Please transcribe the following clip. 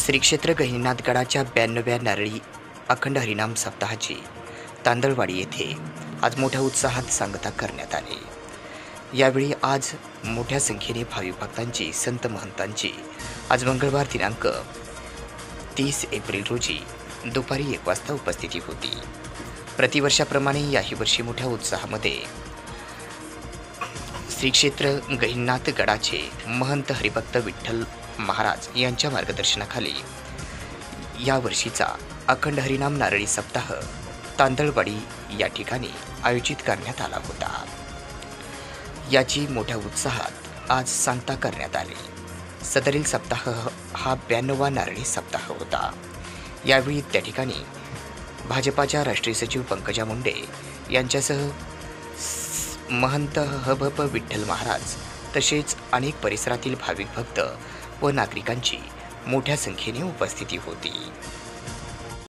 श्री क्षेत्र गहिनीनाथगडाच्या 92व्या नारळी अखंड हरिनाम सप्ताहाची तांदळवाडी येथे आज मोठ्या उत्साहात सांगता करण्यात आली। यावेळी आज मोठ्या संख्येने भाविक भक्तांची संत महंतांची आज मंगळवार दिनांक 30 एप्रिल रोजी दुपारी 1 वाजता उपस्थिती होती। प्रतिवर्षाप्रमाणे याही वर्षी मोठ्या उत्साहामध्ये श्री क्षेत्र गहिनीनाथ गडाचे महंत हरिभक्त विठ्ठल महाराज यांच्या मार्गदर्शनाखाली या वर्षीचा अखंड हरिनाम नारळी सप्ताह तांदळवाडी या ठिकाणी आयोजित करण्यात आला होता। याची मोठ्या उत्साहात आज सांगता करण्यात आली। सदरील सप्ताह हा 92वा नारळी सप्ताह होता। यावेळी त्या ठिकाणी भाजपाच्या राष्ट्रीय सचिव पंकजा मुंडे यांच्यासह महंत हभप विठ्ठल महाराज तसेच अनेक परिसरातील भाविक भक्त व नागरिकांची मोठ्या संख्येने उपस्थिती होती।